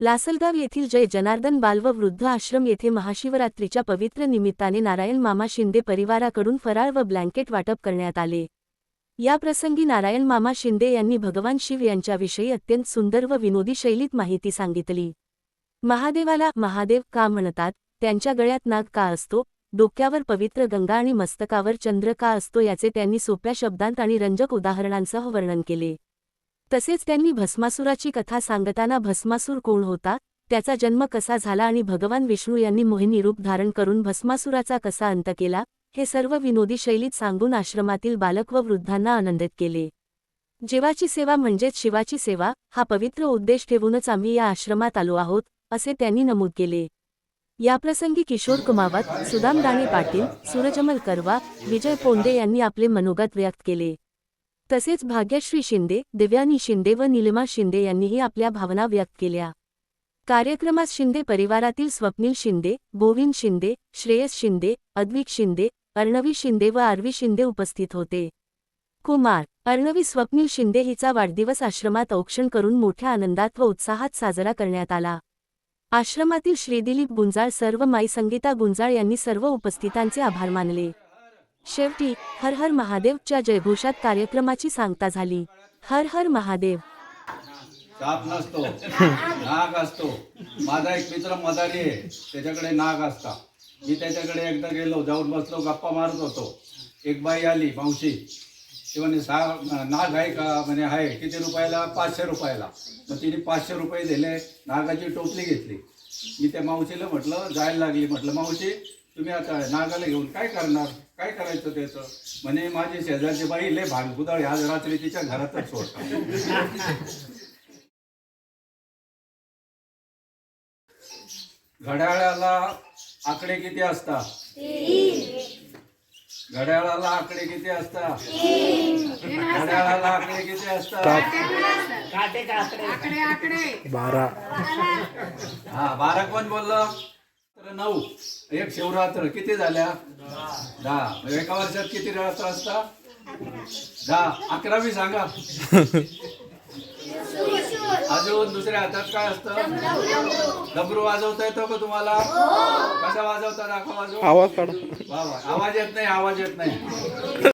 लासलगाव येथील जय जनार्दन बाल व वृद्ध आश्रम येथे महाशिवरात्रीच्या पवित्र निमित्ताने नारायण मामा शिंदे परिवाराकडून फराळ व ब्लँकेट वाटप करण्यात आले। या प्रसंगी नारायण मामा शिंदे यांनी भगवान शिव यांच्याविषयी अत्यंत सुंदर व विनोदी शैलीत माहिती सांगितली। महादेवाला महादेव का म्हणतात, त्यांच्या गळ्यात नाग का असतो, डोक्यावर पवित्र गंगा आणि मस्तकावर चंद्र का असतो याचे त्यांनी सोप्या शब्दांत आणि रंजक उदाहरणांसह वर्णन केले। तसेच त्यांनी भस्मासुराची कथा सांगताना भस्मासूर कोण होता, त्याचा जन्म कसा झाला आणि भगवान विष्णू यांनी मोहिनी रूप धारण करून भस्मासुराचा कसा अंत केला, हे सर्व विनोदी शैलीत सांगून आश्रमातील बालक व वृद्धांना आनंदित केले। जीवाची सेवा म्हणजेच शिवाची सेवा हा पवित्र उद्देश ठेवूनच आम्ही या आश्रमात आलो आहोत, असे त्यांनी नमूद केले। याप्रसंगी किशोर कुमावत, सुदाम दाणे पाटील, सूरजमल करवा, विजय पोंदे यांनी आपले मनोगत व्यक्त केले। तसेच भाग्यश्री शिंदे, दिव्यानी शिंदे व नीलिमा शिंदे यांनीही आपल्या भावना व्यक्त केल्या। कार्यक्रमास शिंदे परिवारातील स्वप्नील शिंदे, गोविंद शिंदे, श्रेयस शिंदे, अद्विक शिंदे, अर्णवी शिंदे व आरवी शिंदे उपस्थित होते। कुमार अर्णवी स्वप्नील शिंदे हिचा वाढदिवस आश्रमात औक्षण करून मोठ्या आनंदात व उत्साहात साजरा करण्यात आला। आश्रमातील श्री दिलीप गुंजाळ सर व माई संगीता गुंजाळ यांनी सर्व उपस्थितांचे आभार मानले। शेवटी हर हर महादेवच्या जयघोषात कार्यक्रमाची सांगता झाली। हर हर महादेव। साप नसतो, नाग असतो। माझा एक मित्र मदारी आहे, त्याच्याकडे नाग असता। मी त्याच्याकडे एकदा गेलो, जाऊन बसलो, गप्पा मारत होतो। एक बाई आली, मावशी, ती म्हणे नाग आहे का, म्हणे आहे। किती रुपयाला? 500 रुपयाला। मग तिने 500 रुपये दिले, नागाची टोपली घेतली। मी त्या मावशीला म्हटलं, जायला लागली, म्हटलं मावशी तुम्ही आता नागाला घेऊन काय करणार, काय करायचं त्याचं? म्हणे माझी शेजारची बाई लय भांगकुदळ, आज रात्री तिच्या घरातच सोडतात। घड्याळाला आकडे किती असतात? घड्याळाला आकडे किती असतात? घड्याळाला आकडे किती असतात? 12। हा, 12 कोण बोललं? तर 9। एक शिवरात्र किती झाल्या? 10। एका वर्षात किती रात्र असतात? 10। 11वी सांगा। अजून दुसऱ्या हातात काय असतं? डमरू वाजवता येतो का तुम्हाला? कसा वाजवता? दाखवा वाजव। आवाज काढ। वा वा, आवाज येत नाही, आवाज येत नाही।